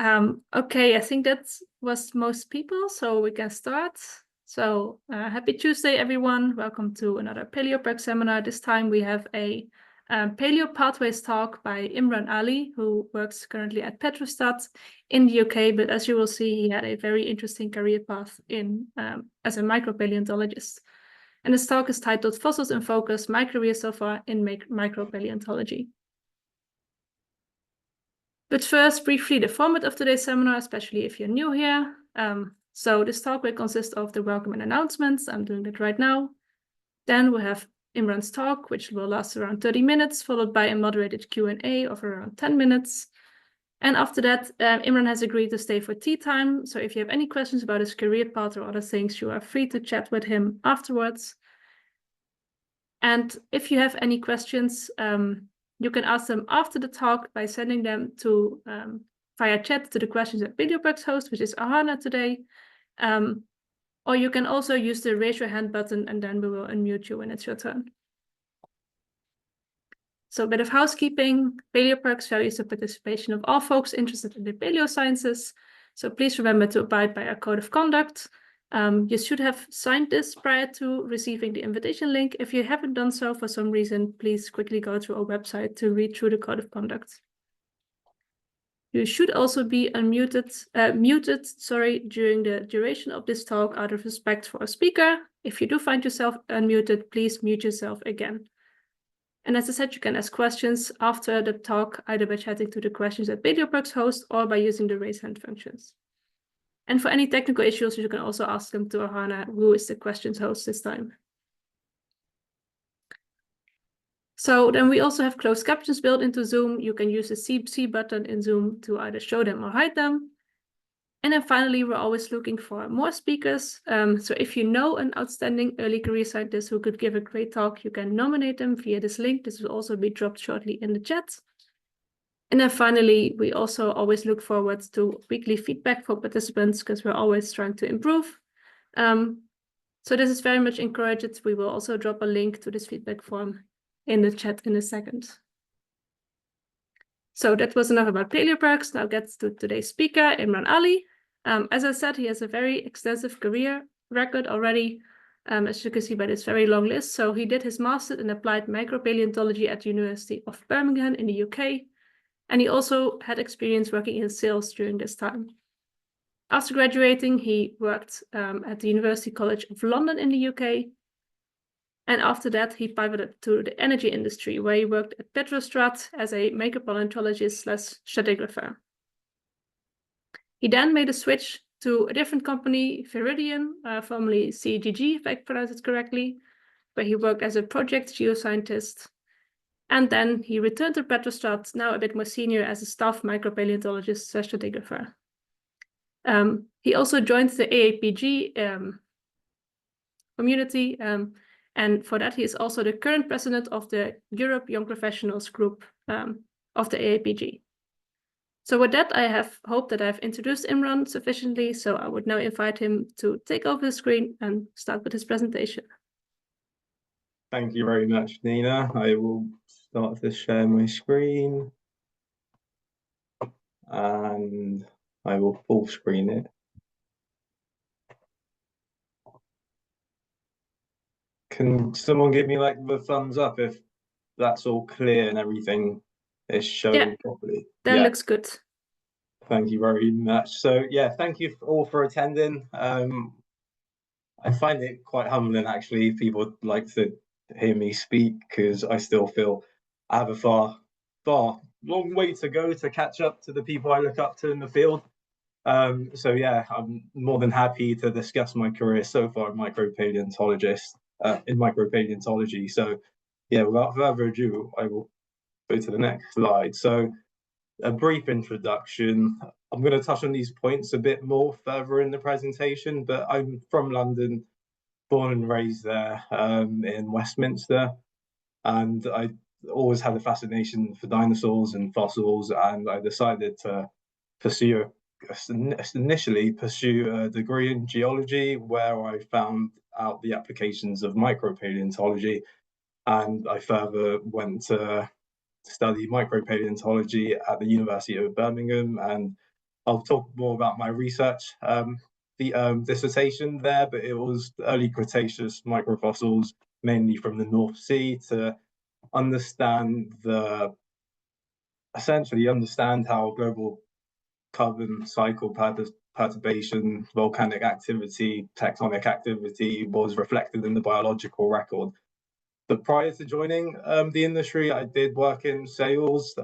Okay, I think that was most people, so we can start. So happy Tuesday, everyone. Welcome to another PaleoPerk seminar. This time we have a eoPathways talk by Imran Ali, who works currently at PetroStrat in the UK. But as you will see, he had a very interesting career path as a micropaleontologist. And this talk is titled Fossils in Focus, My Career So Far in Micropaleontology. But first, briefly, the format of today's seminar, especially if you're new here. So this talk will consist of the welcome and announcements. I'm doing that right now. Then we'll have Imran's talk, which will last around 30 minutes, followed by a moderated Q&A of around 10 minutes. And after that, Imran has agreed to stay for tea time. So if you have any questions about his career path or other things, you are free to chat with him afterwards. And if you have any questions, you can ask them after the talk by sending them to via chat to the questions at PetroStrat's host, which is Ahana today. Or you can also use the raise your hand button and then we will unmute you when it's your turn. So a bit of housekeeping. PaleoPerk values the participation of all folks interested in the paleosciences. So please remember to abide by our code of conduct. You should have signed this prior to receiving the invitation link. If you haven't done so for some reason, please quickly go to our website to read through the code of conduct. You should also be muted during the duration of this talk out of respect for our speaker. If you do find yourself unmuted, please mute yourself again. And as I said, you can ask questions after the talk, either by chatting to the questions at PetroStrat's host or by using the raise hand functions. And for any technical issues, you can also ask them to Ahana, who is the questions host this time. So then we also have closed captions built into Zoom. You can use the C button in Zoom to either show them or hide them. And then finally, we're always looking for more speakers. So if you know an outstanding early career scientist who could give a great talk, you can nominate them via this link. This will also be dropped shortly in the chat. And then finally, we also always look forward to weekly feedback for participants because we're always trying to improve. So this is very much encouraged. We will also drop a link to this feedback form in the chat in a second. So that was enough about PaleoPerks. Now gets to today's speaker, Imran Ali. As I said, he has a very extensive career record already, as you can see by this very long list. So he did his master's in applied micropaleontology at the University of Birmingham in the UK. And he also had experience working in sales during this time. After graduating, he worked at the University College of London in the UK. And after that, he pivoted to the energy industry, where he worked at PetroStrat as a micropaleontologist/stratigrapher. He then made a switch to a different company, Viridian, formerly CGG, if I pronounce it correctly, where he worked as a project geoscientist. And then he returned to PetroStrat, now a bit more senior as a staff micropaleontologist/stratigrapher. He also joined the AAPG community, and for that, he is also the current president of the Europe Young Professionals group of the AAPG. So with that, I hope that I've introduced Imran sufficiently, so I would now invite him to take over the screen and start with his presentation. Thank you very much, Nina. I will start to share my screen and I will full screen it. Can someone give me like the thumbs up if that's all clear and everything is showing properly? That looks good. Thank you very much. So yeah, thank you all for attending. I find it quite humbling actually. People like to hear me speak because I still feel I have a long way to go to catch up to the people I look up to in the field. So yeah, I'm more than happy to discuss my career so far in micropaleontology. So yeah, without further ado, I will go to the next slide. So a brief introduction. I'm going to touch on these points a bit more further in the presentation, but I'm from London, born and raised there in Westminster, and I always had a fascination for dinosaurs and fossils, and I decided to initially pursue a degree in geology, where I found out the applications of micropaleontology, and I further went to study micropaleontology at the University of Birmingham, and I'll talk more about my research dissertation there, but it was early Cretaceous microfossils, mainly from the North Sea, to essentially understand how global carbon cycle perturbation, volcanic activity, tectonic activity was reflected in the biological record. But prior to joining the industry, I did work in sales.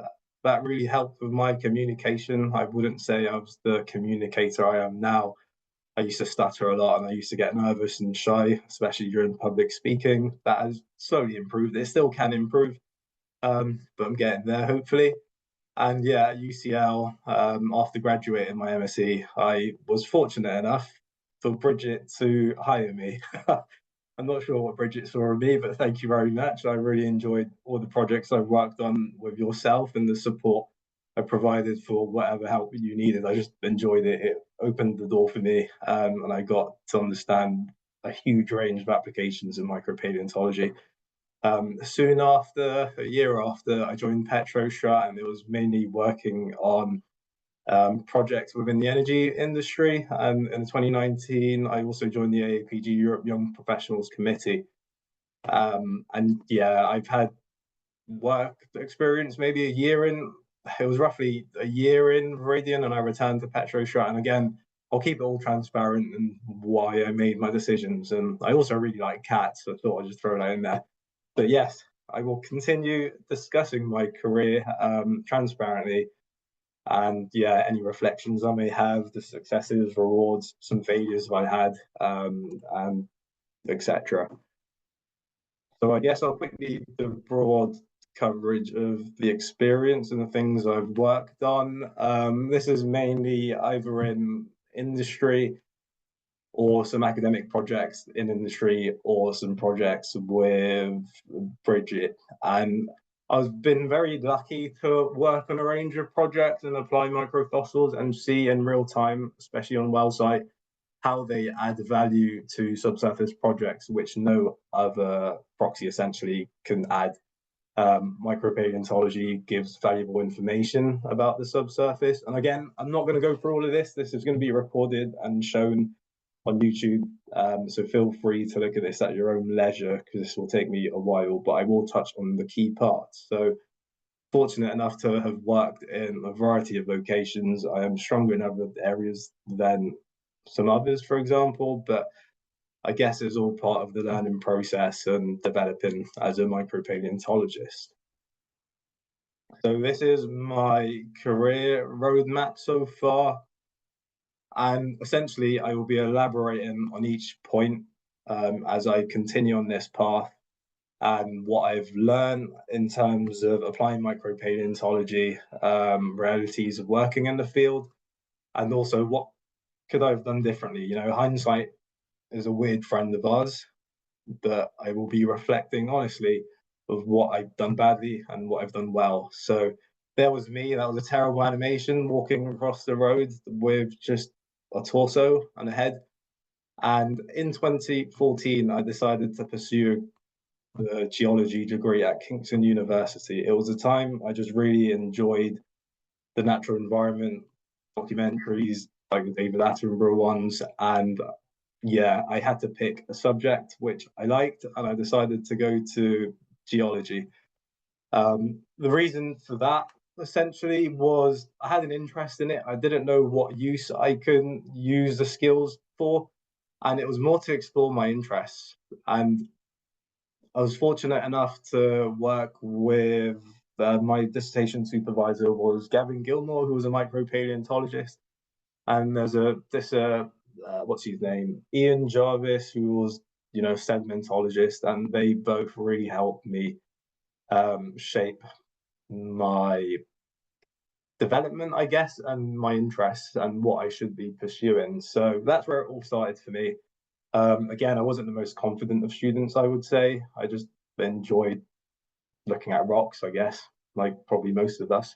That really helped with my communication. I wouldn't say I was the communicator I am now. I used to stutter a lot and I used to get nervous and shy, especially during public speaking. That has slowly improved. It still can improve, but I'm getting there, hopefully. And yeah, at UCL, after graduating my MSc, I was fortunate enough for Bridget to hire me. I'm not sure what Bridget saw in me, but thank you very much. I really enjoyed all the projects I've worked on with yourself and the support I provided for whatever help you needed. I just enjoyed it. It opened the door for me, and I got to understand a huge range of applications in micropaleontology. Soon after, a year after, I joined PetroStrat, and it was mainly working on projects within the energy industry. In 2019, I also joined the AAPG Europe Young Professionals Committee. And yeah, I've had work experience maybe a year in. It was roughly a year in Viridian, and I returned to PetroStrat. And again, I'll keep it all transparent and why I made my decisions. And I also really like cats, so I thought I'd just throw that in there. But yes, I will continue discussing my career transparently, and yeah, any reflections I may have, the successes, rewards, some failures I had, and etc. So I guess I'll quickly the broad coverage of the experience and the things I've worked on. This is mainly either in industry or some academic projects in industry or some projects with Bridget. And I've been very lucky to work on a range of projects and apply microfossils and see in real time, especially on well site, how they add value to subsurface projects, which no other proxy essentially can add. Micropaleontology gives valuable information about the subsurface. And again, I'm not going to go through all of this. This is going to be recorded and shown on YouTube. So feel free to look at this at your own leisure, because this will take me a while, but I will touch on the key parts. So fortunate enough to have worked in a variety of locations. I am stronger in other areas than some others, for example, but I guess it's all part of the learning process and developing as a micropaleontologist. So this is my career roadmap so far. And essentially, I will be elaborating on each point as I continue on this path, and what I've learned in terms of applying micropaleontology, realities of working in the field, and also what could I have done differently. You know, hindsight is a weird friend of ours, but I will be reflecting honestly of what I've done badly and what I've done well. So there was me, that was a terrible animation, walking across the road with just a torso and a head. And in 2014, I decided to pursue the geology degree at Kingston University. It was a time I just really enjoyed the natural environment, documentaries like the David Attenborough ones, and yeah, I had to pick a subject which I liked, and I decided to go to geology. The reason for that essentially was I had an interest in it. I didn't know what use I could use the skills for, and it was more to explore my interests. And I was fortunate enough to work with my dissertation supervisor was Gavin Gilmore, who was a micropaleontologist, and there's what's his name, Ian Jarvis, who was sedimentologist, and they both really helped me shape my development, I guess, and my interests and what I should be pursuing. So that's where it all started for me. Again, I wasn't the most confident of students, I would say. I just enjoyed looking at rocks, I guess, like probably most of us.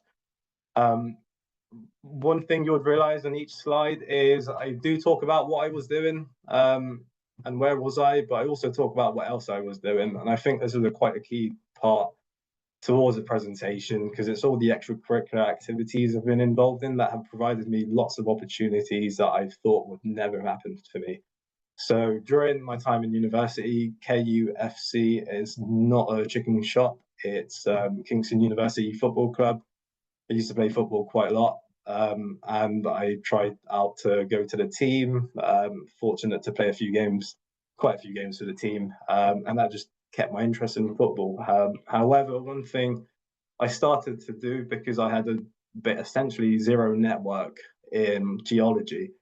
One thing you would realize on each slide is I do talk about what I was doing and where was I, but I also talk about what else I was doing. And I think this is quite a key part towards a presentation, because it's all the extracurricular activities I've been involved in that have provided me lots of opportunities that I thought would never happen for me. So during my time in university, KUFC is not a chicken shop. It's Kingston University Football Club. I used to play football quite a lot, and I tried out to go to the team. Fortunate to play quite a few games for the team, and that just kept my interest in football. However, one thing I started to do, because I had a bit essentially zero network in geology,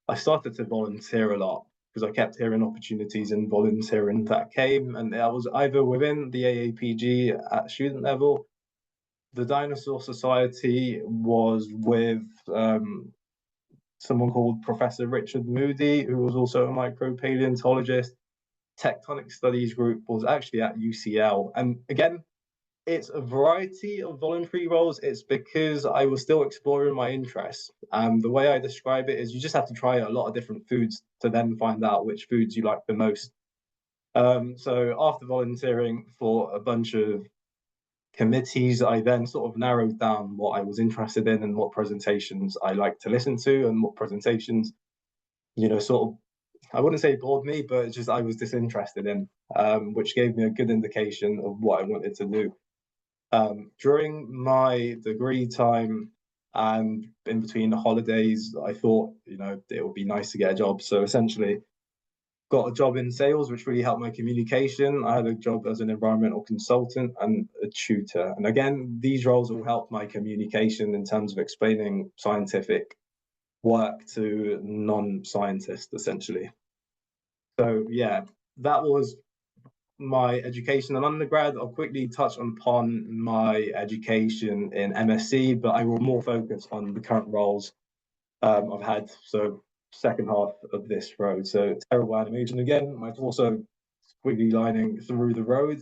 I started to volunteer a lot because I kept hearing opportunities and volunteering that came, and I was either within the AAPG at student level. The Dinosaur Society was with someone called Professor Richard Moody, who was also a micropaleontologist. Tectonic Studies Group was actually at UCL. And again, it's a variety of voluntary roles. It's because I was still exploring my interests. The way I describe it is you just have to try a lot of different foods to then find out which foods you like the most. So after volunteering for a bunch of committees, I then sort of narrowed down what I was interested in and what presentations I like to listen to and what presentations, sort of, I wouldn't say bored me, but just I was disinterested in, which gave me a good indication of what I wanted to do. During my degree time and in between the holidays, I thought, it would be nice to get a job. So essentially, got a job in sales, which really helped my communication. I had a job as an environmental consultant and a tutor. And again, these roles will help my communication in terms of explaining scientific work to non-scientists, essentially. So yeah, that was my education in undergrad. I'll quickly touch upon my education in MSc, but I will more focus on the current roles I've had. So second half of this road. So terrible animation again. My torso squiggly lining through the road.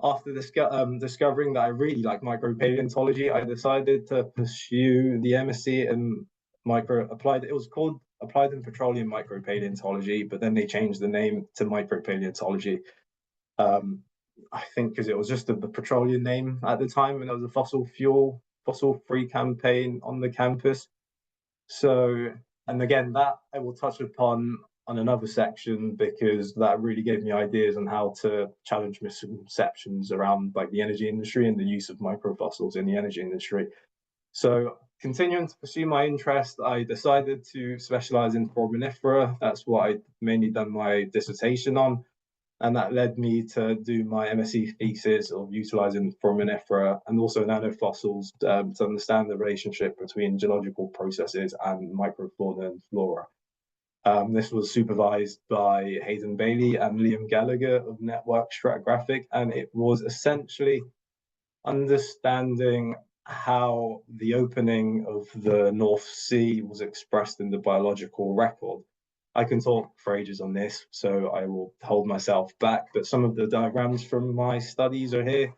After discovering that I really like micropaleontology, I decided to pursue the MSc in applied. It was called Applied in Petroleum Micropaleontology, but then they changed the name to micropaleontology. I think because it was just the petroleum name at the time, and there was a fossil-free campaign on the campus. So, and again, that I will touch upon on another section, because that really gave me ideas on how to challenge misconceptions around like the energy industry and the use of microfossils in the energy industry. So continuing to pursue my interest, I decided to specialize in foraminifera. That's what I mainly done my dissertation on. And that led me to do my MSc thesis of utilizing foraminifera and also nanofossils to understand the relationship between geological processes and microfauna and flora. This was supervised by Hayden Bailey and Liam Gallagher of Network Stratigraphic, and it was essentially understanding how the opening of the North Sea was expressed in the biological record. I can talk for ages on this, so I will hold myself back, but some of the diagrams from my studies are here.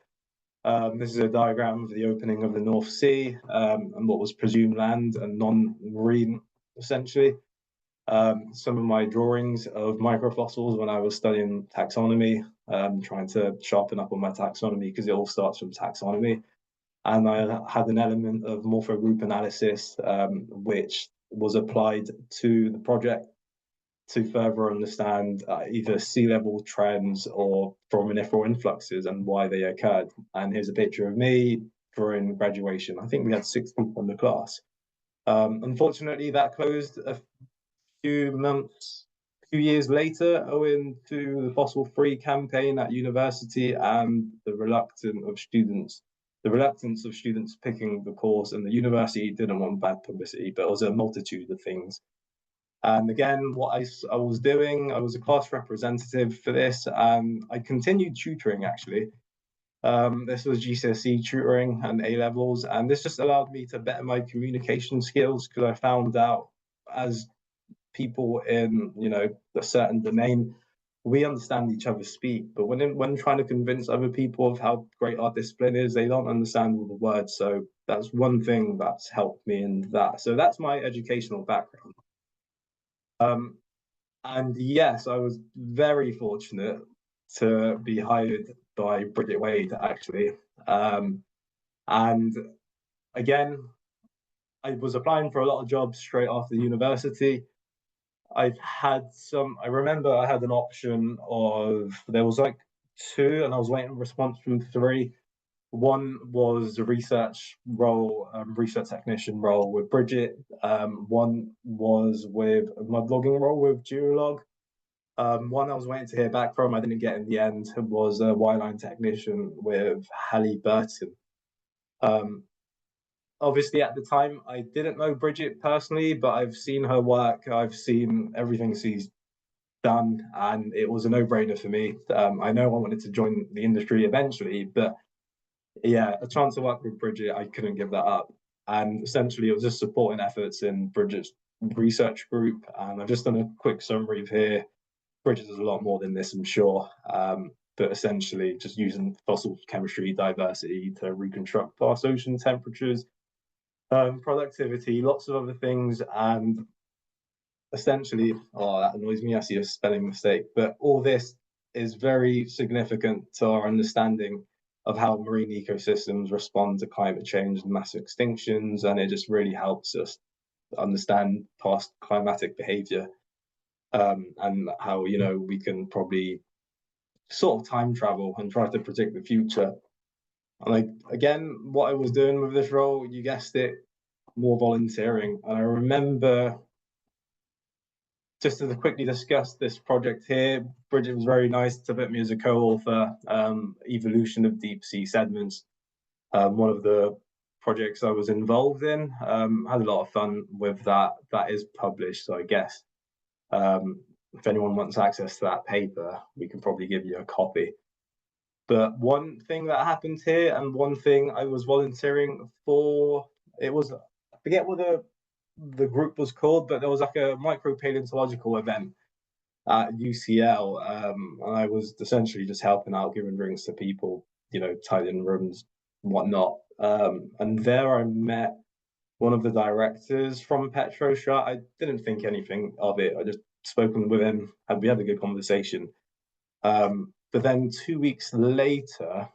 This is a diagram of the opening of the North Sea and what was presumed land and non-marine, essentially. Some of my drawings of microfossils when I was studying taxonomy, trying to sharpen up on my taxonomy because it all starts from taxonomy. And I had an element of morphogroup analysis, which was applied to the project to further understand either sea level trends or foraminiferal influxes and why they occurred. And here's a picture of me during graduation. I think we had 6 people in the class. Unfortunately, that closed a few years later, owing to the fossil-free campaign at university and the reluctance of students picking the course, and the university didn't want bad publicity, but it was a multitude of things. And again, what I was doing, I was a class representative for this, and I continued tutoring actually. This was GCSE tutoring and A levels, and this just allowed me to better my communication skills, because I found out as people in a certain domain, we understand each other speak, but when trying to convince other people of how great our discipline is, they don't understand all the words. So that's one thing that's helped me in that. So that's my educational background. And yes, I was very fortunate to be hired by Bridget Wade, actually. And again, I was applying for a lot of jobs straight after university. I remember I had an option of, there was like two, and I was waiting a response from three. One was a research role, research technician role with Bridget. One was with my blogging role with Geolog. One I was waiting to hear back from, I didn't get in the end, was a wireline technician with Halliburton. Obviously, at the time, I didn't know Bridget personally, but I've seen her work. I've seen everything she's done, and it was a no-brainer for me. I know I wanted to join the industry eventually, but yeah, a chance to work with Bridget, I couldn't give that up. And essentially, it was just supporting efforts in Bridget's research group. And I've just done a quick summary of here. Bridget does a lot more than this, I'm sure. But essentially, just using fossil chemistry diversity to reconstruct past ocean temperatures, productivity, lots of other things. And essentially, oh, that annoys me. I see a spelling mistake. But all this is very significant to our understanding of how marine ecosystems respond to climate change and mass extinctions, and it just really helps us understand past climatic behavior, and how, you know, we can probably sort of time travel and try to predict the future. And like, again, what I was doing with this role, you guessed it, more volunteering. And I remember, just to quickly discuss this project here, Bridget was very nice to put me as a co-author, evolution of deep sea sediments. One of the projects I was involved in, had a lot of fun with that. That is published, so I guess if anyone wants access to that paper, we can probably give you a copy. But one thing that happened here, and one thing I was volunteering for, it was, I forget what the group was called, but there was like a micropaleontological event at UCL, and I was essentially just helping out, giving drinks to people, you know, tidying rooms, whatnot. And there I met one of the directors from PetroStrat. I didn't think anything of it. I just spoken with him, and we had a good conversation. But then 2 weeks later,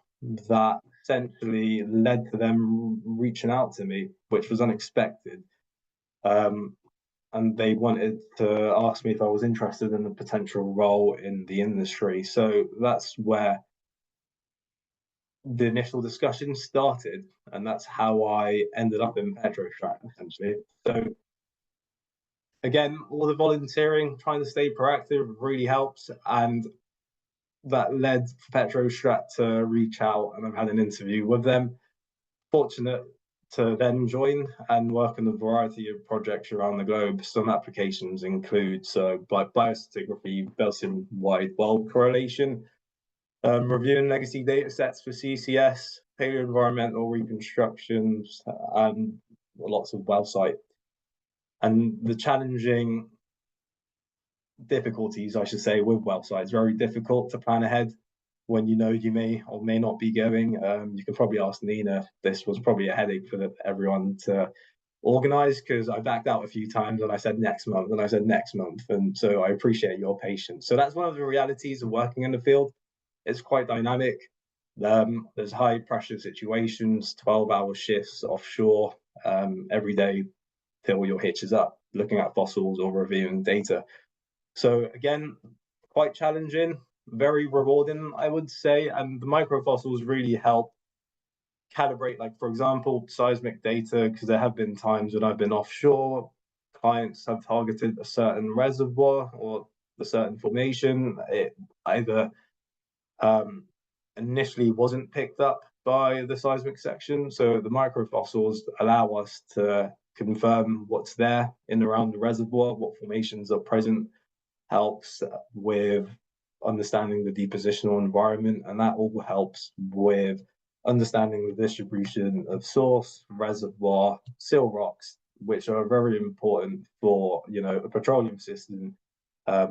that essentially led to them reaching out to me, which was unexpected. And they wanted to ask me if I was interested in a potential role in the industry. So that's where the initial discussion started, and that's how I ended up in PetroStrat, essentially. So again, all the volunteering, trying to stay proactive really helps, and that led PetroStrat to reach out, and I've had an interview with them. Fortunate to then join and work on a variety of projects around the globe. Some applications include biostratigraphy, basin-wide world correlation, reviewing legacy data sets for CCS, paleo-environmental reconstructions, and lots of well site. And the challenging difficulties, I should say, with well sites, very difficult to plan ahead when you know you may or may not be going. You can probably ask Nina. This was probably a headache for everyone to organize, because I backed out a few times and I said next month and I said next month. And so I appreciate your patience. So that's one of the realities of working in the field. It's quite dynamic. There's high pressure situations, 12-hour shifts offshore every day till your hitch is up, looking at fossils or reviewing data. So again, quite challenging, very rewarding, I would say. And the microfossils really help calibrate, like, for example, seismic data, because there have been times when I've been offshore, clients have targeted a certain reservoir or a certain formation. It either initially wasn't picked up by the seismic section. So the microfossils allow us to confirm what's there in and around the reservoir, what formations are present, helps with understanding the depositional environment, and that all helps with understanding the distribution of source, reservoir, sill rocks, which are very important for, you know, a petroleum system.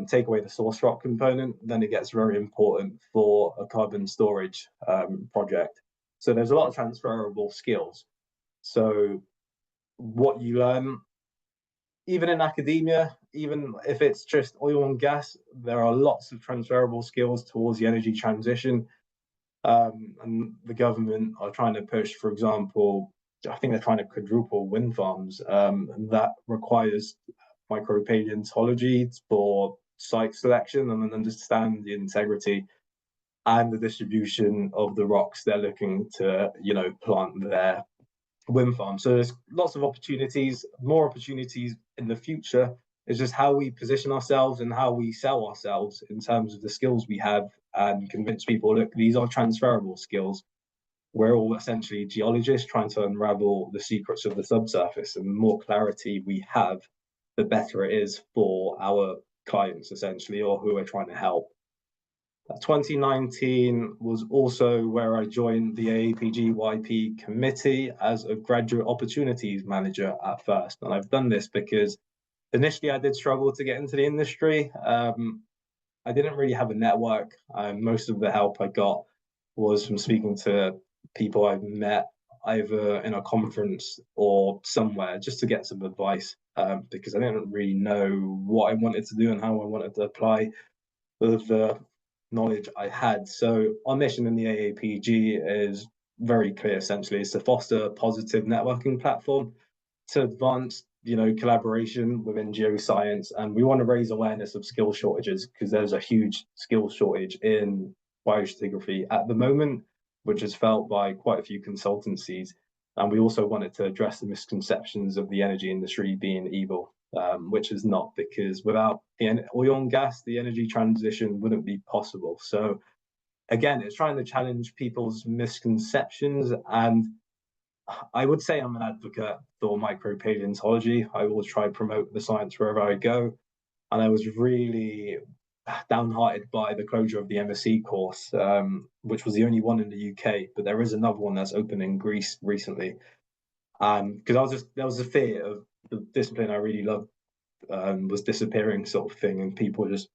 Take away the source rock component, then it gets very important for a carbon storage project. So there's a lot of transferable skills. So what you learn, even in academia, even if it's just oil and gas, there are lots of transferable skills towards the energy transition. And the government are trying to push, for example, I think they're trying to quadruple wind farms, and that requires micropaleontology for site selection and then understand the integrity and the distribution of the rocks they're looking to, plant their wind farm. So there's lots of opportunities, more opportunities in the future. It's just how we position ourselves and how we sell ourselves in terms of the skills we have and convince people, look, these are transferable skills. We're all essentially geologists trying to unravel the secrets of the subsurface, and the more clarity we have, the better it is for our clients, essentially, or who we're trying to help. 2019 was also where I joined the AAPG-YP committee as a graduate opportunities manager at first. And I've done this because initially I did struggle to get into the industry. I didn't really have a network. Most of the help I got was from speaking to people I've met either in a conference or somewhere just to get some advice, because I didn't really know what I wanted to do and how I wanted to apply the knowledge I had. So our mission in the AAPG is very clear, essentially. It's to foster a positive networking platform to advance, collaboration within geoscience. And we want to raise awareness of skill shortages because there's a huge skill shortage in biostratigraphy at the moment, which is felt by quite a few consultancies. And we also wanted to address the misconceptions of the energy industry being evil, which is not, because without the oil and gas, the energy transition wouldn't be possible. So again, it's trying to challenge people's misconceptions. And I would say I'm an advocate for micropaleontology. I always try to promote the science wherever I go. And I was really downhearted by the closure of the MSc course, which was the only one in the UK, but there is another one that's open in Greece recently. Because there was a fear of the discipline I really loved was disappearing, sort of thing, and people just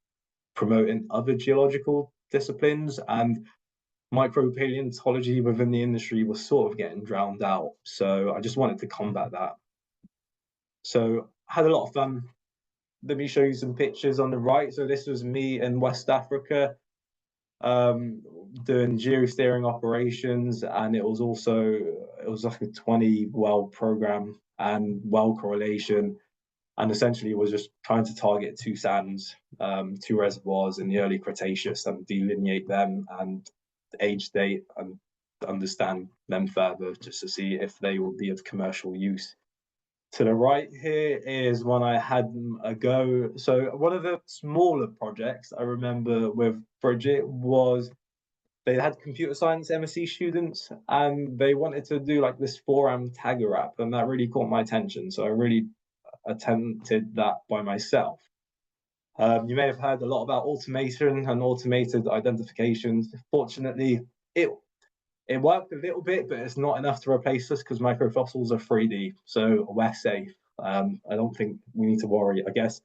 promoting other geological disciplines, and micropaleontology within the industry was sort of getting drowned out. So I just wanted to combat that. So I had a lot of fun. Let me show you some pictures on the right. So this was me in West Africa doing geosteering operations, and it was like a 20 well program and well correlation, and essentially was just trying to target two sands, two reservoirs in the early Cretaceous, and delineate them and age date and understand them further just to see if they will be of commercial use. To the right here is when I had a go. So one of the smaller projects I remember with Bridget was they had computer science MSc students, and they wanted to do like this 4am tagger app, and that really caught my attention. So I really attempted that by myself. You may have heard a lot about automation and automated identifications. Fortunately, it worked a little bit, but it's not enough to replace us because microfossils are 3D, so we're safe. I don't think we need to worry. I guess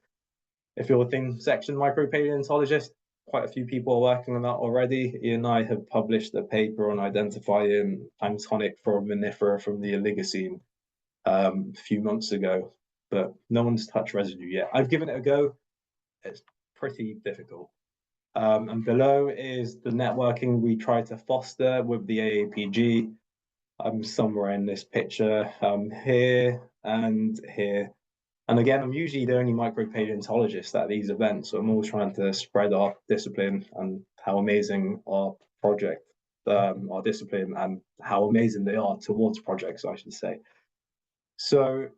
if you're a thin section micropaleontologist, quite a few people are working on that already. Ian and I have published a paper on identifying planktonic foraminifera from the Oligocene a few months ago, but no one's touched residue yet. I've given it a go. It's pretty difficult. And below is the networking we try to foster with the AAPG. I'm somewhere in this picture, here and here. And again, I'm usually the only micropaleontologist at these events, so I'm always trying to spread our discipline and how amazing our project, our discipline, and how amazing they are towards projects, I should say. So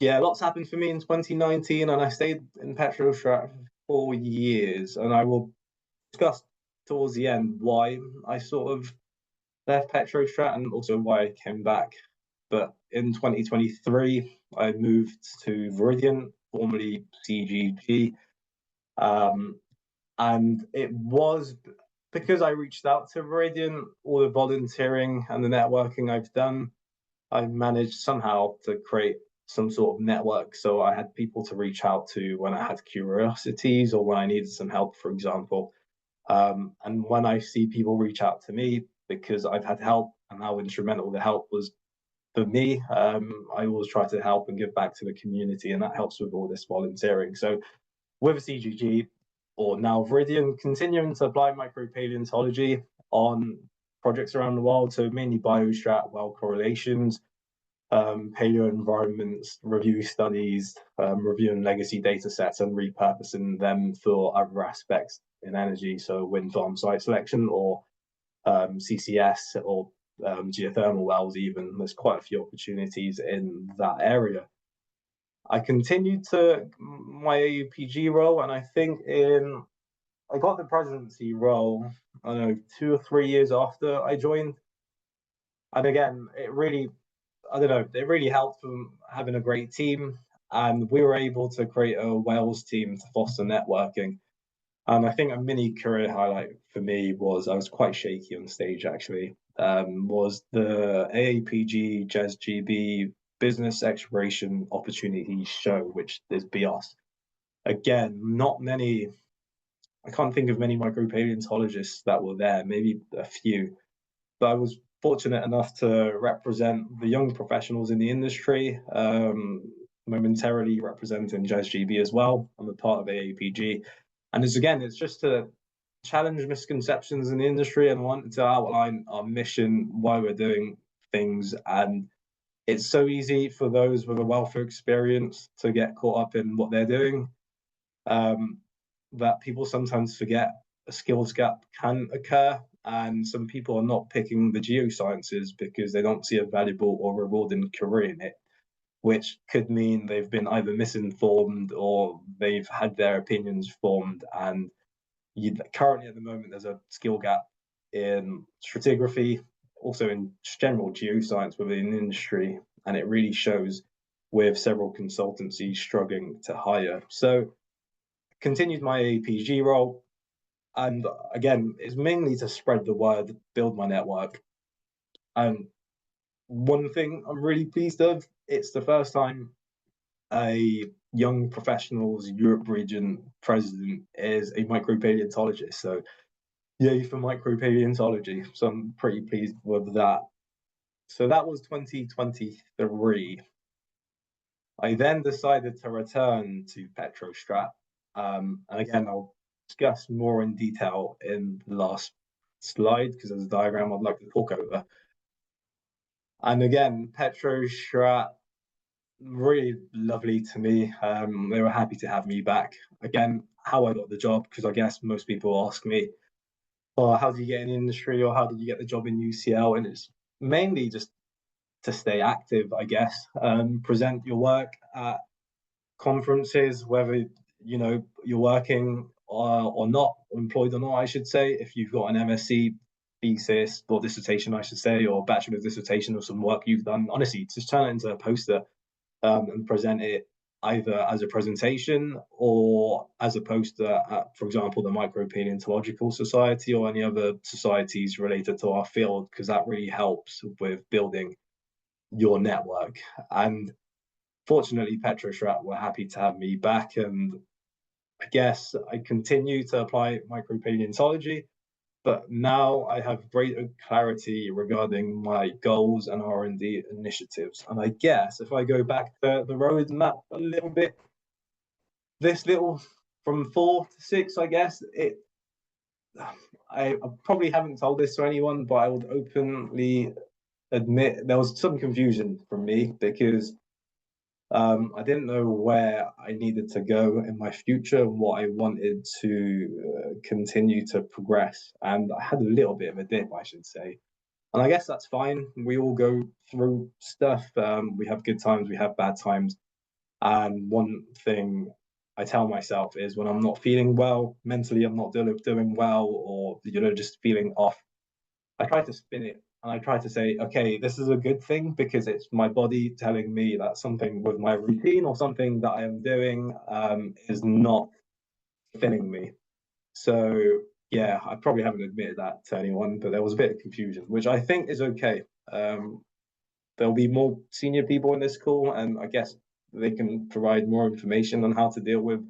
yeah, lots happened for me in 2019, and I stayed in PetroStrat for 4 years, and I will discuss towards the end why I sort of left PetroStrat and also why I came back. But in 2023, I moved to Viridian, formerly CGG, and it was because I reached out to Viridian, all the volunteering and the networking I've done, I managed somehow to create some sort of network. So I had people to reach out to when I had curiosities or when I needed some help, for example. And when I see people reach out to me because I've had help and how instrumental the help was for me, I always try to help and give back to the community, and that helps with all this volunteering. So with CGG, or now Viridian, continuing to apply micropaleontology on projects around the world, so mainly biostrat, well correlations, paleo environments, review studies, reviewing legacy data sets and repurposing them for other aspects in energy, so wind farm site selection or CCS or geothermal wells even. There's quite a few opportunities in that area. I continued to my AUPG role, and I think I got the presidency role, I don't know, 2 or 3 years after I joined. And again, it really helped from having a great team. And we were able to create a Wales team to foster networking. And I think a mini career highlight for me was I was quite shaky on stage actually. Was the AAPG JESGB Business Exploration Opportunities Show, which is BIOS. Again, not many. I can't think of many micropaleontologists that were there. Maybe a few, but I was fortunate enough to represent the young professionals in the industry. Momentarily representing JESGB as well. I'm a part of AAPG. And it's just to challenge misconceptions in the industry and want to outline our mission, why we're doing things. And it's so easy for those with a wealth of experience to get caught up in what they're doing, that people sometimes forget a skills gap can occur. And some people are not picking the geosciences because they don't see a valuable or rewarding career in it, which could mean they've been either misinformed or they've had their opinions formed. And currently at the moment, there's a skill gap in stratigraphy, also in general geoscience within the industry. And it really shows with several consultancies struggling to hire. So continued my APG role. And again, it's mainly to spread the word, build my network. And one thing I'm really pleased of, it's the first time a young professionals Europe region president is a micropaleontologist. So yay for micropaleontology. So I'm pretty pleased with that. So that was 2023. I then decided to return to PetroStrat. And again, I'll discuss more in detail in the last slide because there's a diagram I'd like to talk over. And again, PetroStrat, really lovely to me. They were happy to have me back. Again, how I got the job, because I guess most people ask me, oh, how did you get in the industry, or how did you get the job in UCL? And it's mainly just to stay active, I guess. Present your work at conferences, whether you're working or not, employed or not, I should say. If you've got an MSc thesis or dissertation, I should say, or bachelor's dissertation or some work you've done, honestly, just turn it into a poster and present it either as a presentation or as a poster at, for example, the Micropaleontological Society or any other societies related to our field, because that really helps with building your network. And fortunately, PetroStrat were happy to have me back, and I guess I continue to apply micropaleontology, but now I have greater clarity regarding my goals and R&D initiatives. And I guess if I go back to the roadmap a little bit, this little from 4 to 6, I guess, I probably haven't told this to anyone, but I would openly admit there was some confusion from me because I didn't know where I needed to go in my future and what I wanted to continue to progress. And I had a little bit of a dip, I should say. And I guess that's fine. We all go through stuff. We have good times, we have bad times. And one thing I tell myself is when I'm not feeling well, mentally I'm not doing well, or just feeling off, I try to spin it and I try to say, okay, this is a good thing because it's my body telling me that something with my routine or something that I am doing is not filling me. So yeah, I probably haven't admitted that to anyone, but there was a bit of confusion, which I think is okay. There'll be more senior people in this call, and I guess they can provide more information on how to deal with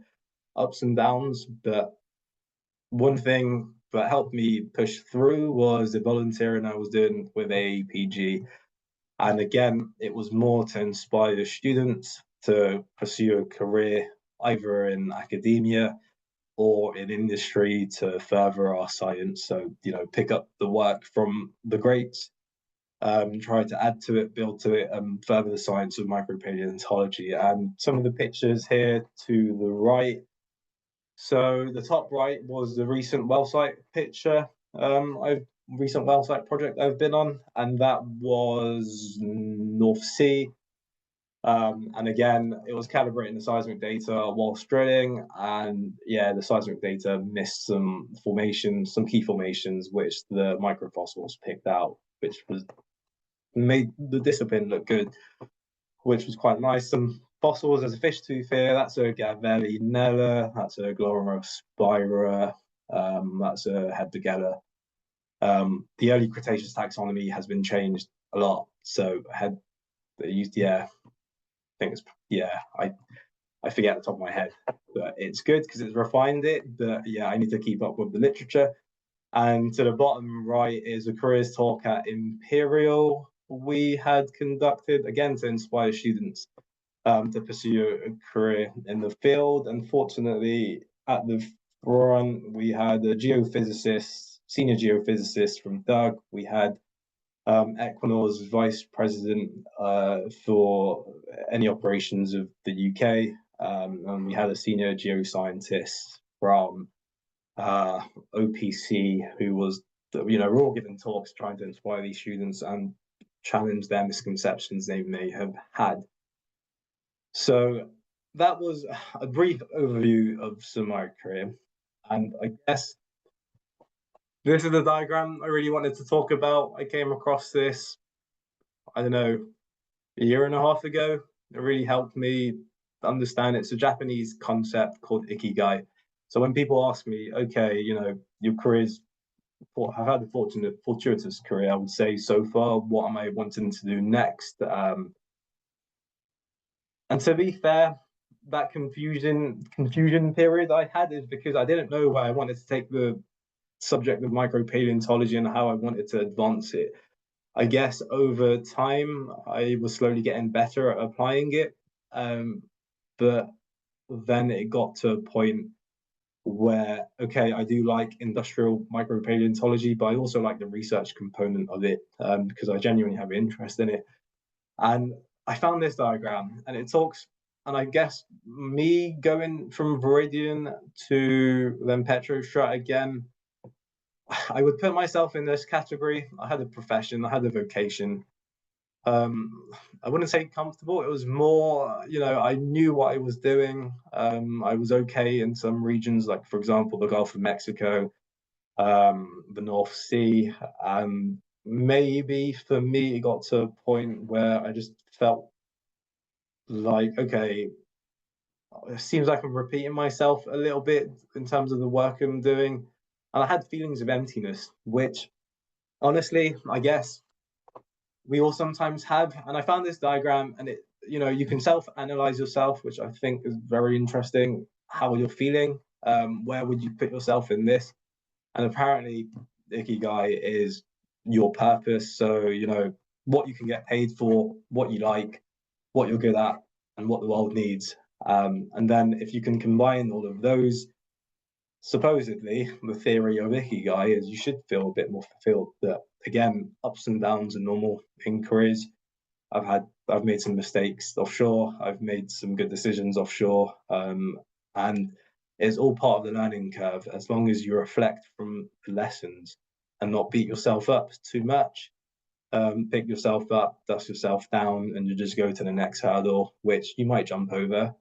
ups and downs. But one thing that helped me push through was the volunteering I was doing with AAPG. And again, it was more to inspire students to pursue a career either in academia or in industry to further our science. So, pick up the work from the greats, try to add to it, build to it, and further the science of micropaleontology. And some of the pictures here to the right. So the top right was the recent well site picture, recent well site project I've been on, and that was North Sea. And again, it was calibrating the seismic data whilst drilling, and yeah, the seismic data missed some formations, some key formations, which the microfossils picked out, which was made the discipline look good, which was quite nice. Some fossils, there's a fish tooth here, that's a Gavellinella, that's a Glorospira, that's a Hebdogella. The early Cretaceous taxonomy has been changed a lot, so they used, I think it's, I forget the top of my head, but it's good because it's refined it. But yeah, I need to keep up with the literature. And to the bottom right is a careers talk at Imperial we had conducted, again, to inspire students to pursue a career in the field. Unfortunately, at the front, we had a geophysicist, senior geophysicist from Doug. We had Equinor's vice president for any operations of the UK. And we had a senior geoscientist from OPC who was, we're all giving talks trying to inspire these students and challenge their misconceptions they may have had. So that was a brief overview of my career. And I guess this is the diagram I really wanted to talk about. I came across this, I don't know, a year and a half ago. It really helped me understand. It's a Japanese concept called ikigai. So when people ask me, okay, your career's, I've had a fortuitous career, I would say so far, what am I wanting to do next? And to be fair, that confusion period I had is because I didn't know where I wanted to take the subject of micropaleontology and how I wanted to advance it. I guess over time, I was slowly getting better at applying it. But then it got to a point where, okay, I do like industrial micropaleontology, but I also like the research component of it because I genuinely have an interest in it. And I found this diagram and it talks, and I guess me going from Viridian to then PetroStrat again, I would put myself in this category. I had a profession, I had a vocation. I wouldn't say comfortable. It was more, I knew what I was doing. I was okay in some regions, like for example, the Gulf of Mexico, the North Sea. Maybe for me, it got to a point where I just felt like, okay, it seems like I'm repeating myself a little bit in terms of the work I'm doing. And I had feelings of emptiness, which honestly, I guess we all sometimes have. And I found this diagram and it, you can self-analyze yourself, which I think is very interesting. How you're feeling, where would you put yourself in this? And apparently ikigai is your purpose. So, what you can get paid for, what you like, what you're good at, and what the world needs. And then if you can combine all of those, supposedly the theory of ikigai is you should feel a bit more fulfilled. But again, ups and downs are normal in careers. I've made some mistakes offshore. I've made some good decisions offshore, and it's all part of the learning curve. As long as you reflect from the lessons and not beat yourself up too much, pick yourself up, dust yourself down, and you just go to the next hurdle, which you might jump over,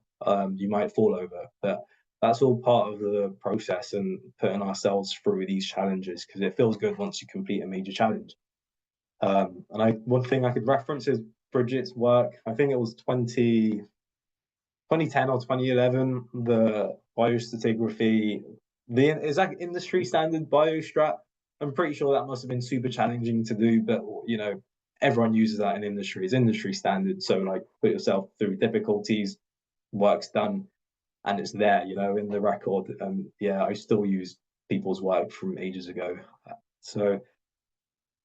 you might fall over, but that's all part of the process and putting ourselves through these challenges because it feels good once you complete a major challenge. And one thing I could reference is Bridget's work. I think it was 2010 or 2011, the biostratigraphy, is that industry standard PetroStrat? I'm pretty sure that must have been super challenging to do, but everyone uses that in industry. It's industry standard. So like put yourself through difficulties, work's done, and it's there, in the record. And yeah, I still use people's work from ages ago. So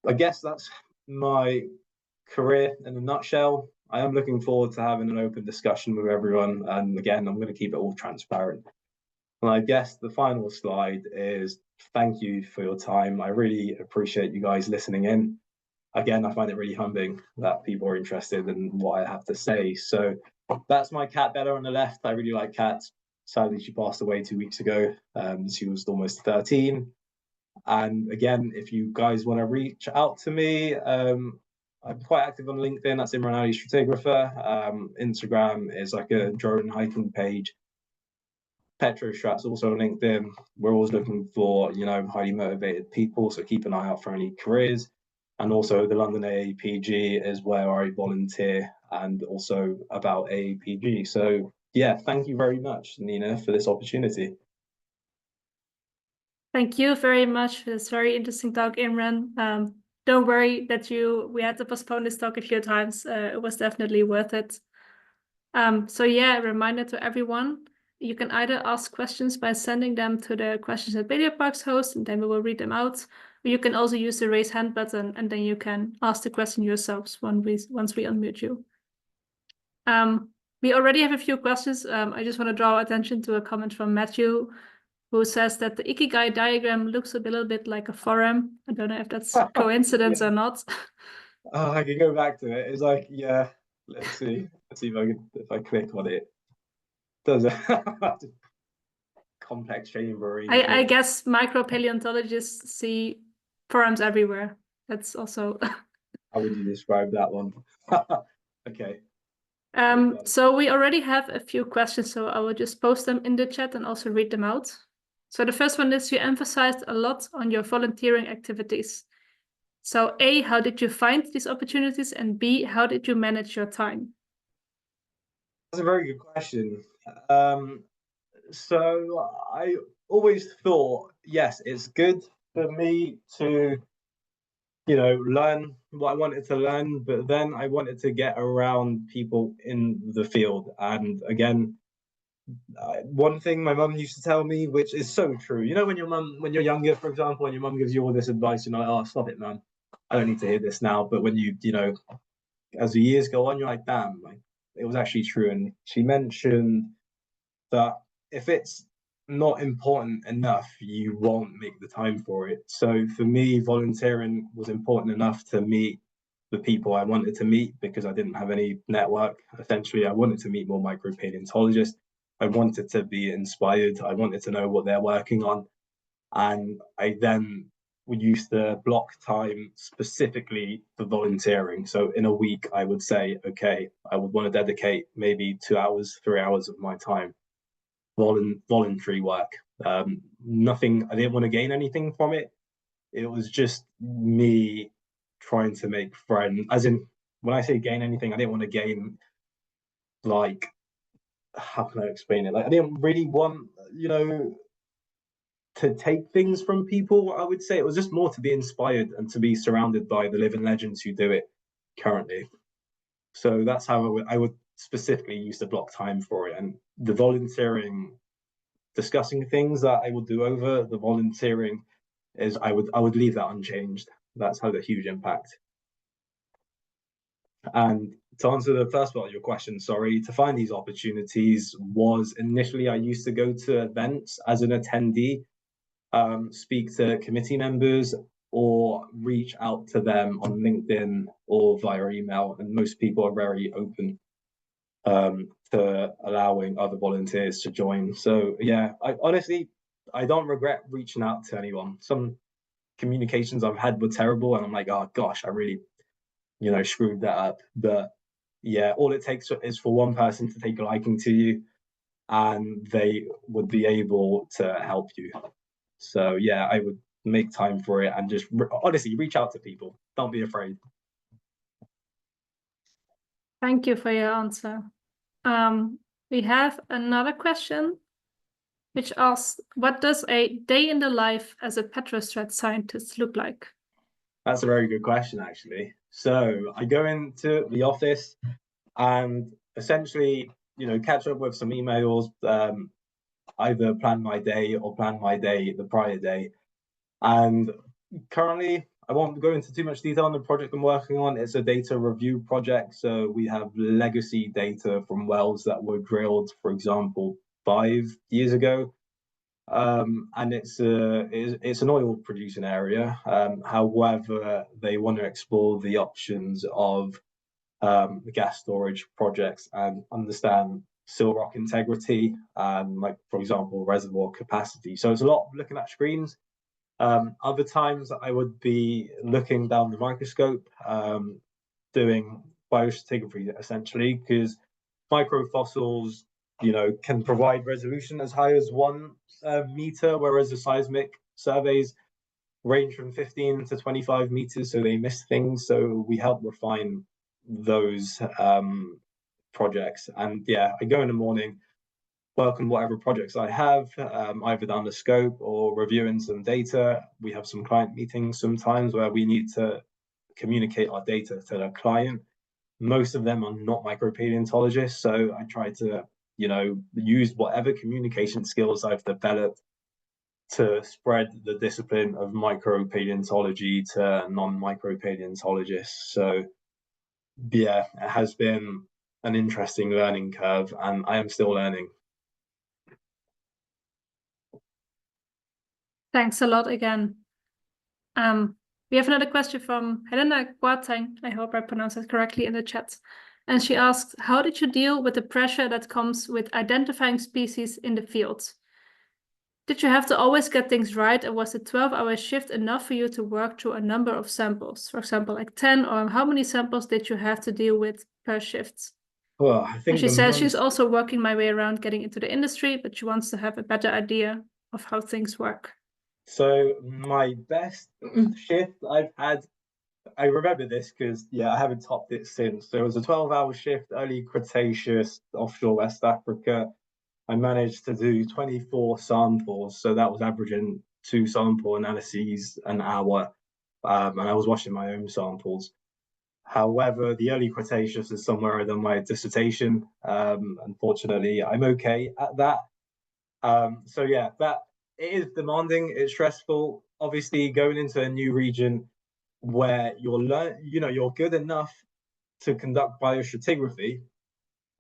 I guess that's my career in a nutshell. I am looking forward to having an open discussion with everyone. And again, I'm going to keep it all transparent. And I guess the final slide is thank you for your time. I really appreciate you guys listening in. Again, I find it really humbling that people are interested in what I have to say. So that's my cat Bella on the left. I really like cats. Sadly, she passed away 2 weeks ago. She was almost 13. And again, if you guys want to reach out to me, I'm quite active on LinkedIn. That's Imran Ali Stratigrapher. Instagram is like a drone hiking page. PetroStrat's also on LinkedIn. We're always looking for, highly motivated people. So keep an eye out for any careers. And also the London AAPG is where I volunteer and also about AAPG. So yeah, thank you very much, Nina, for this opportunity. Thank you very much for this very interesting talk, Imran. Don't worry that we had to postpone this talk a few times. It was definitely worth it. So yeah, a reminder to everyone, you can either ask questions by sending them to the questions at PaleoParks host, and then we will read them out. Or you can also use the raise hand button, and then you can ask the question yourselves once we unmute you. We already have a few questions. I just want to draw attention to a comment from Matthew, who says that the Ikigai diagram looks a little bit like a forum. I don't know if that's coincidence or not. Oh, I can go back to it. It's like, yeah, let's see if I click on it. Does it? Complex chambering. I guess micropaleontologists see forums everywhere. That's also. How would you describe that one? Okay. So we already have a few questions, so I will just post them in the chat and also read them out. So the first one is, you emphasized a lot on your volunteering activities. So A, how did you find these opportunities? And B, how did you manage your time? That's a very good question. So I always thought, yes, it's good for me to, learn what I wanted to learn, but then I wanted to get around people in the field. And again, one thing my mum used to tell me, which is so true, when you're younger, for example, and your mum gives you all this advice, you're like, oh, stop it, man. I don't need to hear this now. But when as the years go on, you're like, damn, like it was actually true. And she mentioned that if it's not important enough, you won't make the time for it. So for me, volunteering was important enough to meet the people I wanted to meet because I didn't have any network. Essentially, I wanted to meet more micropaleontologists. I wanted to be inspired. I wanted to know what they're working on. And I then would use the block time specifically for volunteering. So in a week, I would say, okay, I would want to dedicate maybe 2 hours, 3 hours of my time voluntary work. Nothing, I didn't want to gain anything from it. It was just me trying to make friends. As in, when I say gain anything, I didn't want to gain, like, how can I explain it? Like, I didn't really want, to take things from people. I would say it was just more to be inspired and to be surrounded by the living legends who do it currently. So that's how I would specifically use the block time for it. And the volunteering, discussing things that I would do over the volunteering, is I would leave that unchanged. That's had a huge impact. And to answer the first part of your question, sorry, to find these opportunities was initially I used to go to events as an attendee, speak to committee members or reach out to them on LinkedIn or via email. And most people are very open to allowing other volunteers to join. So yeah, I don't regret reaching out to anyone. Some communications I've had were terrible and I'm like, oh gosh, I really, screwed that up. But yeah, all it takes is for one person to take a liking to you and they would be able to help you. So yeah, I would make time for it and just honestly reach out to people. Don't be afraid. Thank you for your answer. We have another question which asks, what does a day in the life as a PetroStrat scientist look like? That's a very good question, actually. So I go into the office and essentially, catch up with some emails, either plan my day or plan my day the prior day. And currently, I won't go into too much detail on the project I'm working on. It's a data review project. So we have legacy data from wells that were drilled, for example, 5 years ago. and it's an oil producing area. However, they want to explore the options of gas storage projects and understand sill rock integrity and, like, for example, reservoir capacity. So it's a lot of looking at screens. Other times I would be looking down the microscope, doing biostratigraphy essentially, because microfossils, can provide resolution as high as 1 meter, whereas the seismic surveys range from 15 to 25 meters, so they miss things. So we help refine those projects. And yeah, I go in the morning, work on whatever projects I have, either down the scope or reviewing some data. We have some client meetings sometimes where we need to communicate our data to the client. Most of them are not micropaleontologists, so I try to, use whatever communication skills I've developed to spread the discipline of micropaleontology to non-micropaleontologists. So yeah, it has been an interesting learning curve, and I am still learning. Thanks a lot again. We have another question from Helena Guatang. I hope I pronounced it correctly in the chat. And she asks, how did you deal with the pressure that comes with identifying species in the field? Did you have to always get things right, or was the 12-hour shift enough for you to work through a number of samples? For example, like 10, or how many samples did you have to deal with per shift? Well, I think she says she's also working my way around getting into the industry, but she wants to have a better idea of how things work. So my best shift I've had, I remember this because, yeah, I haven't topped it since. There was a 12-hour shift, early Cretaceous, offshore West Africa. I managed to do 24 samples. So that was averaging 2 sample analyses an hour. And I was washing my own samples. However, the early Cretaceous is somewhere I've done my dissertation. Unfortunately, I'm okay at that. So yeah, that it is demanding, it's stressful. Obviously, going into a new region where you're good enough to conduct biostratigraphy,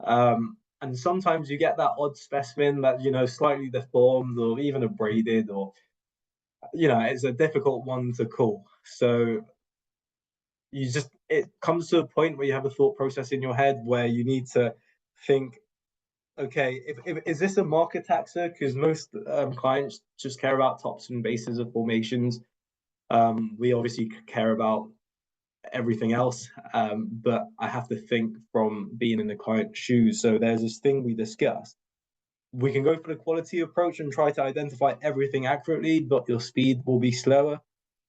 and sometimes you get that odd specimen that slightly deformed or even abraded, or it's a difficult one to call. So it comes to a point where you have a thought process in your head where you need to think, okay, is this a marker taxa? Because most clients just care about tops and bases of formations. We obviously care about everything else, but I have to think from being in the client's shoes. So there's this thing we discussed. We can go for the quality approach and try to identify everything accurately, but your speed will be slower.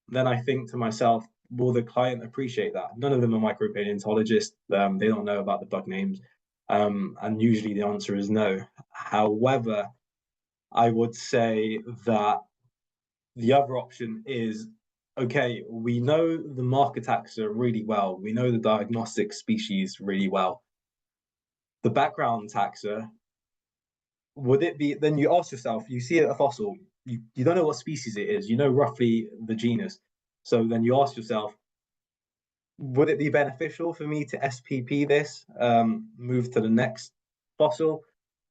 Then I think to myself, will the client appreciate that? None of them are micropaleontologists. They don't know about the bug names. And usually the answer is no. However, I would say that the other option is, okay, we know the marker taxa really well. We know the diagnostic species really well. The background taxa, would it be, then you ask yourself, you see a fossil, you don't know what species it is, you know roughly the genus. So then you ask yourself, would it be beneficial for me to SPP this, move to the next fossil,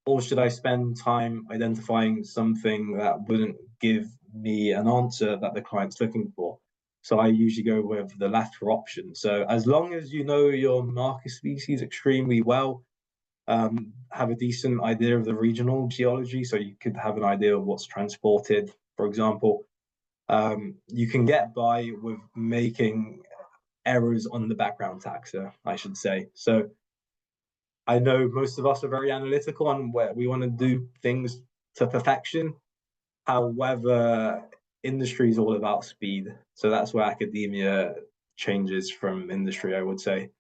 or should I spend time identifying something that wouldn't give me an answer that the client's looking for? So I usually go with the latter option. So as long as you know your marker species extremely well, have a decent idea of the regional geology, so you could have an idea of what's transported, for example, you can get by with making errors on the background taxa, I should say. So I know most of us are very analytical and where we want to do things to perfection. However, industry is all about speed. So that's where academia changes from industry, I would say.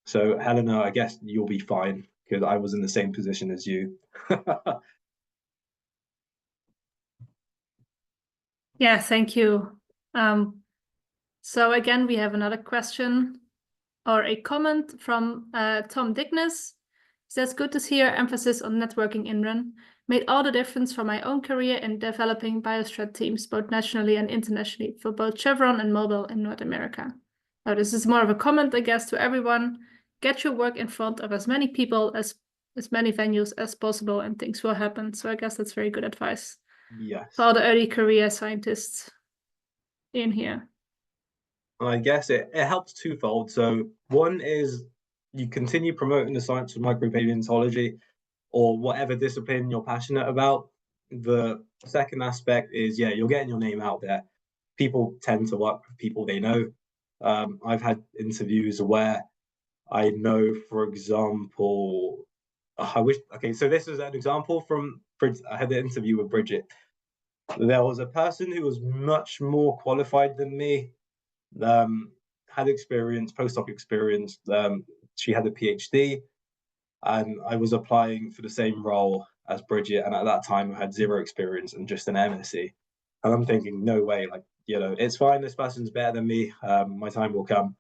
So Helena, I guess you'll be fine because I was in the same position as you. Yeah, thank you. So again, we have another question or a comment from Tom Digness. He says, good to see your emphasis on networking, Imran. Made all the difference for my own career in developing PetroStrat teams, both nationally and internationally, for both Chevron and Mobil in North America. Now, this is more of a comment, I guess, to everyone. Get your work in front of as many people as as many venues as possible and things will happen. So I guess that's very good advice Yes. for all the early career scientists in here. And I guess it helps twofold. So one is you continue promoting the science of micropaleontology or whatever discipline you're passionate about. The second aspect is, yeah, you're getting your name out there. People tend to work with people they know. I've had interviews where I know, for example, okay, so this is an example from, I had an interview with Bridget. There was a person who was much more qualified than me, had experience, postdoc experience. She had a PhD, and I was applying for the same role as Bridget, and at that time I had zero experience and just an MSc. And I'm thinking, no way, like, it's fine, this person's better than me, my time will come.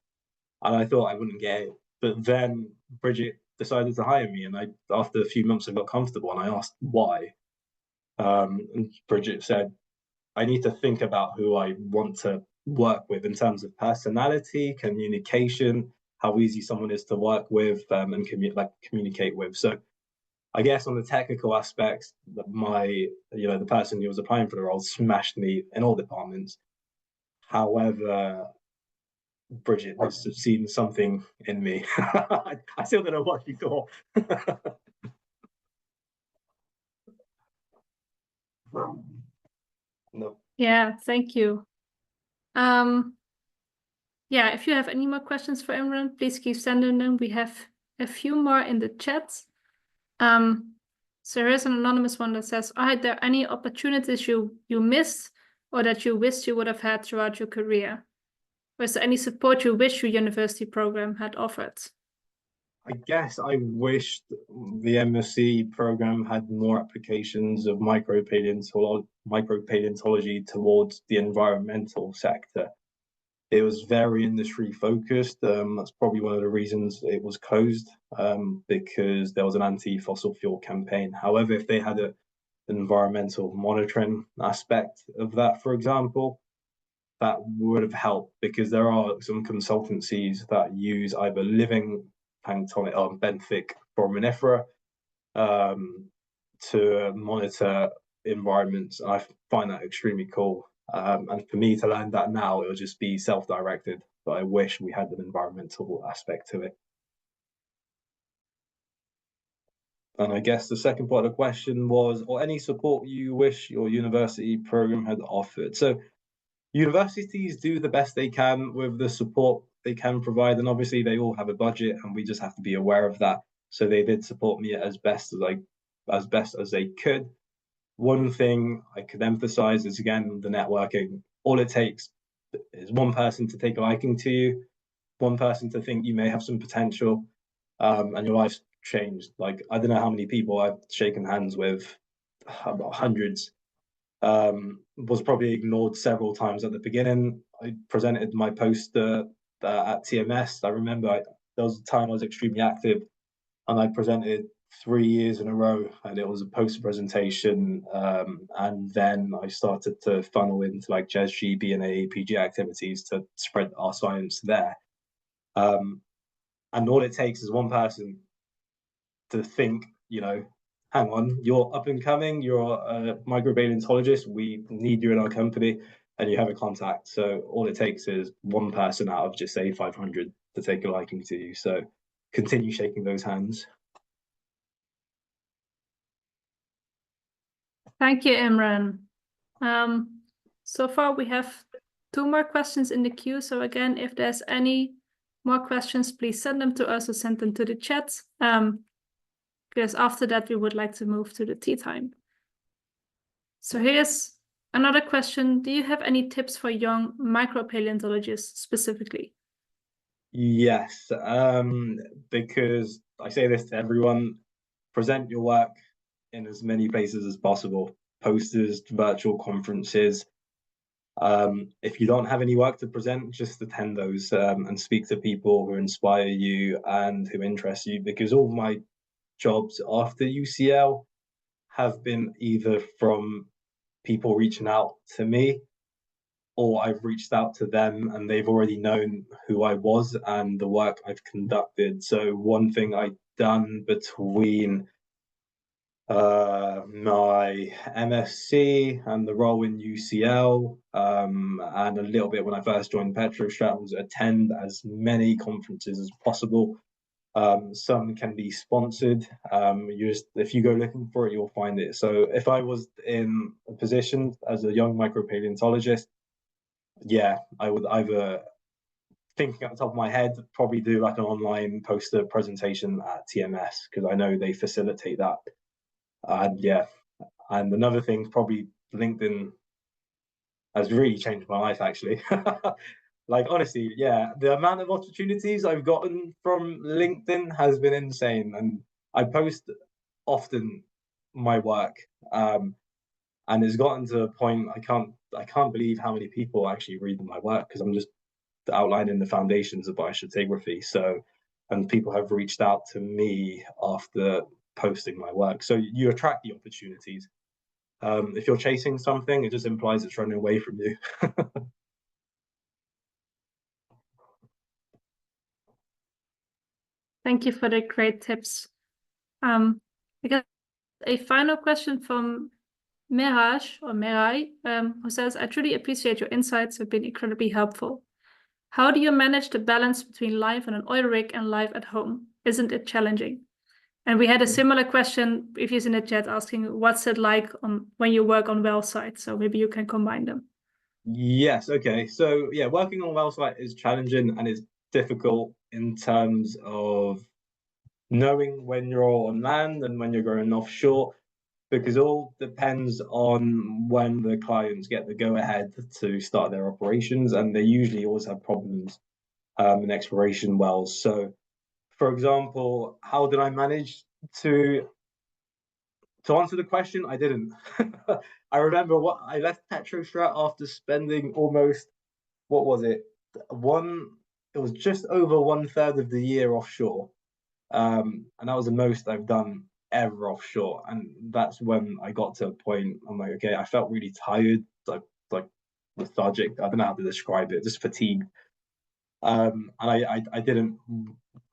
And I thought I wouldn't get it. But then Bridget decided to hire me, and after a few months I got comfortable, and I asked why. And Bridget said, I need to think about who I want to work with in terms of personality, communication, how easy someone is to work with, and communicate with. So I guess on the technical aspects, the person who was applying for the role smashed me in all departments. However, Bridget must have seen something in me. I still don't know what she thought. No. Yeah, thank you. Yeah, if you have any more questions for Imran, please keep sending them. We have a few more in the chat. So here's an anonymous one that says, are there any opportunities you missed or that you wished you would have had throughout your career? Or is there any support you wish your university program had offered? I guess I wished the MSc program had more applications of micropaleontology towards the environmental sector. It was very industry focused. That's probably one of the reasons it was closed, because there was an anti-fossil fuel campaign. However, if they had an environmental monitoring aspect of that, for example, that would have helped, because there are some consultancies that use either living planktonic or benthic foraminifera to monitor environments. And I find that extremely cool. And for me to learn that now, it'll just be self-directed, but I wish we had an environmental aspect to it. And I guess the second part of the question was, or any support you wish your university program had offered. So universities do the best they can with the support they can provide, and obviously they all have a budget, and we just have to be aware of that. So they did support me as best as they could. One thing I could emphasize is, again, the networking. All it takes is one person to take a liking to you, one person to think you may have some potential, and your life's changed. Like, I don't know how many people I've shaken hands with, about hundreds. Was probably ignored several times at the beginning. I presented my poster at TMS. I remember there was a time I was extremely active, and I presented 3 years in a row, and it was a poster presentation. And then I started to funnel into like JESG, BNA, PG activities to spread our science there. And all it takes is one person to think, hang on, you're up and coming, you're a micropaleontologist, we need you in our company, and you have a contact. So all it takes is one person out of just say 500 to take a liking to you. So continue shaking those hands. Thank you, Imran. So far we have 2 more questions in the queue. So again, if there's any more questions, please send them to us or send them to the chat. Because after that, we would like to move to the tea time. So here's another question. Do you have any tips for young micropaleontologists specifically? Yes, because I say this to everyone, present your work in as many places as possible, posters, virtual conferences. If you don't have any work to present, just attend those, and speak to people who inspire you and who interest you, because all of my jobs after UCL have been either from people reaching out to me, or I've reached out to them and they've already known who I was and the work I've conducted. So one thing I done between my MSc and the role in UCL, and a little bit when I first joined PetroStrat was attend as many conferences as possible. Some can be sponsored. If you go looking for it, you'll find it. So if I was in a position as a young micropaleontologist, yeah, I would either, thinking at the top of my head, probably do like an online poster presentation at TMS, because I know they facilitate that. And yeah, and another thing, probably LinkedIn has really changed my life, actually. Like, honestly, yeah, the amount of opportunities I've gotten from LinkedIn has been insane. And I post often my work, and it's gotten to a point I can't believe how many people actually read my work, because I'm just outlining the foundations of biostratigraphy. So, and people have reached out to me after posting my work. So you attract the opportunities. If you're chasing something, it just implies it's running away from you. Thank you for the great tips. I got a final question from Miraj or Mirai, who says, I truly appreciate your insights, have been incredibly helpful. How do you manage the balance between life on an oil rig and life at home? Isn't it challenging? And we had a similar question previous in the chat asking, what's it like when you work on well sites? So maybe you can combine them. Yes, okay. So yeah, working on well site is challenging and it's difficult in terms of knowing when you're on land and when you're going offshore, because it all depends on when the clients get the go-ahead to start their operations, and they usually always have problems in exploration wells. So, for example, how did I manage to answer the question? I didn't. I remember what I left PetroStrat after spending almost, what was it? It was just over 1/3 of the year offshore. And that was the most I've done ever offshore. And that's when I got to a point, I'm like, okay, I felt really tired, like lethargic. I don't know how to describe it, just fatigued. And I didn't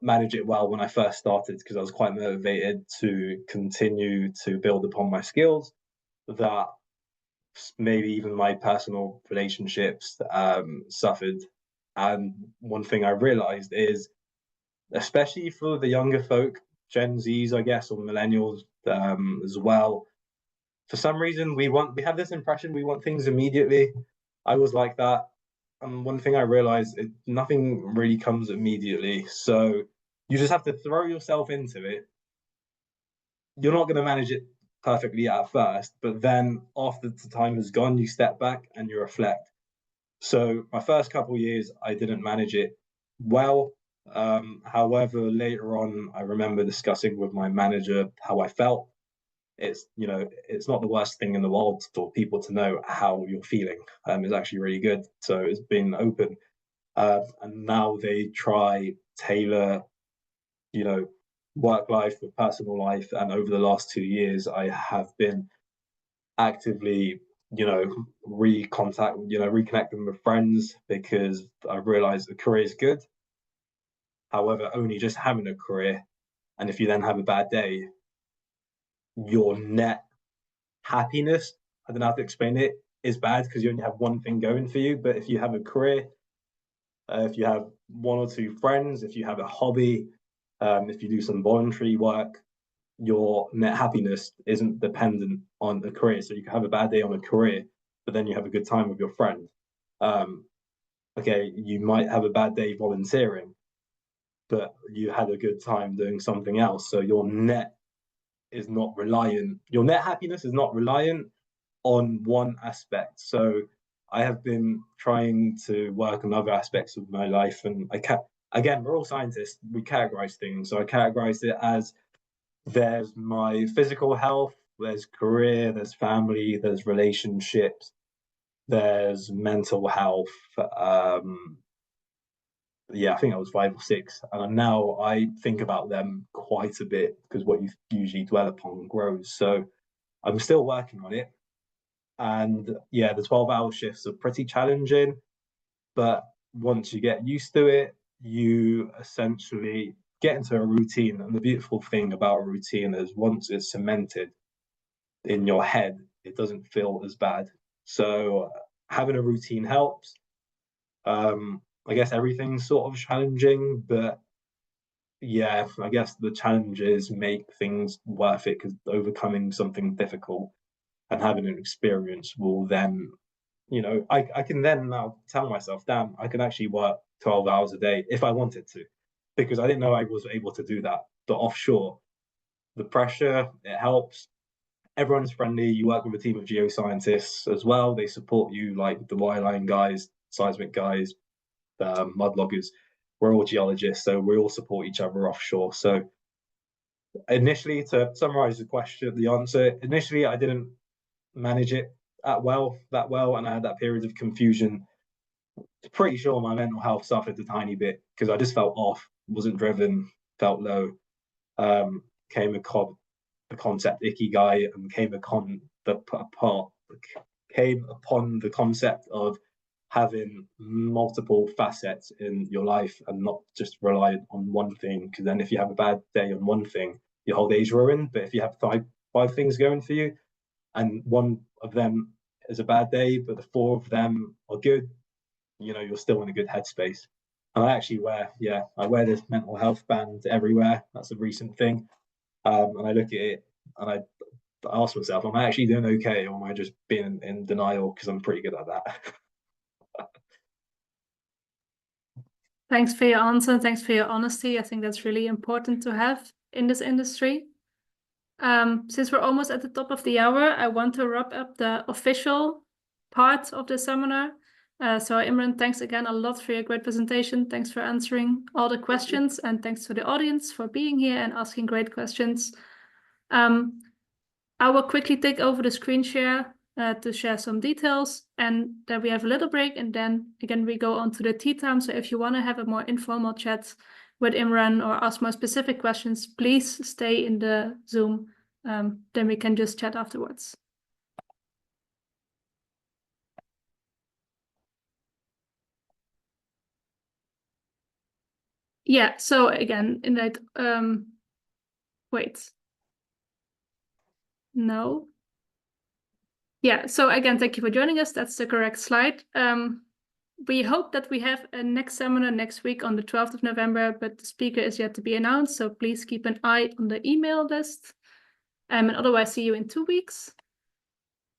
manage it well when I first started, because I was quite motivated to continue to build upon my skills, that maybe even my personal relationships suffered. And one thing I realized is, especially for the younger folk, Gen Zs, I guess, or millennials as well, for some reason we have this impression we want things immediately. I was like that. And one thing I realized, nothing really comes immediately. So you just have to throw yourself into it. You're not going to manage it perfectly at first, but then after the time has gone, you step back and you reflect. So my first couple of years, I didn't manage it well. However, later on, I remember discussing with my manager how I felt. It's not the worst thing in the world for people to know how you're feeling. It's actually really good. So it's been open, and now they try tailor, work life with personal life. And over the last 2 years, I have been actively, reconnecting with friends, because I realized the career is good. However, only just having a career, and if you then have a bad day, your net happiness, I don't know how to explain it, is bad, because you only have one thing going for you. But if you have a career, if you have one or two friends, if you have a hobby, if you do some voluntary work, your net happiness isn't dependent on a career. So you can have a bad day on a career, but then you have a good time with your friend. Okay, you might have a bad day volunteering, but you had a good time doing something else. So your net happiness is not reliant on one aspect. So I have been trying to work on other aspects of my life, and again, we're all scientists, we categorize things. So I categorized it as, there's my physical health, there's career, there's family, there's relationships, there's mental health. Yeah, I think I was 5 or 6, and now I think about them quite a bit, because what you usually dwell upon grows. So I'm still working on it, and yeah, the 12-hour shifts are pretty challenging, but once you get used to it, you essentially get into a routine. And the beautiful thing about a routine is once it's cemented in your head, it doesn't feel as bad. So having a routine helps. I guess everything's sort of challenging, but yeah, I guess the challenges make things worth it, because overcoming something difficult and having an experience will then, you know, I can then now tell myself, damn, I can actually work 12 hours a day if I wanted to, because I didn't know I was able to do that. But offshore, the pressure, it helps. Everyone's friendly. You work with a team of geoscientists as well. They support you, like the wireline guys, seismic guys, mud loggers. We're all geologists, so we all support each other offshore. So initially, to summarize the answer, initially I didn't manage it that well, and I had that period of confusion. Pretty sure my mental health suffered a tiny bit because I just felt off, wasn't driven, felt low. Came upon the concept ikigai, and came upon the concept of having multiple facets in your life and not just reliant on one thing. Because then if you have a bad day on one thing, your whole day's ruined. But if you have five things going for you, and one of them is a bad day, but the four of them are good, you know, you're still in a good headspace. And I actually wear this mental health band everywhere. That's a recent thing. And I look at it and I ask myself, am I actually doing okay, or am I just being in denial because I'm pretty good at that? Thanks for your answer. Thanks for your honesty. I think that's really important to have in this industry. Since we're almost at the top of the hour, I want to wrap up the official part of the seminar. So Imran, thanks again a lot for your great presentation. Thanks for answering all the questions, and thanks to the audience for being here and asking great questions. I will quickly take over the screen share to share some details, and then we have a little break, and then again we go on to the tea time. So if you want to have a more informal chat with Imran or ask more specific questions, please stay in the Zoom. Then we can just chat afterwards. Yeah, so again, in that, wait. No. Yeah, so again, thank you for joining us. That's the correct slide. We hope that we have a next seminar next week on the 12th of November, but the speaker is yet to be announced. So please keep an eye on the email list. And otherwise, see you in 2 weeks.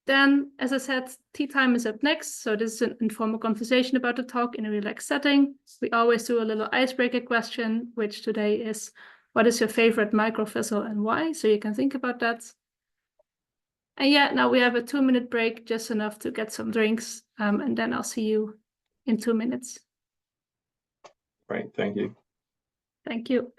Then, as I said, tea time is up next. So this is an informal conversation about the talk in a relaxed setting. We always do a little icebreaker question, which today is, what is your favorite microvessel and why? So you can think about that. And yeah, now we have a 2-minute break, just enough to get some drinks. And then I'll see you in 2 minutes. Great, thank you. Thank you.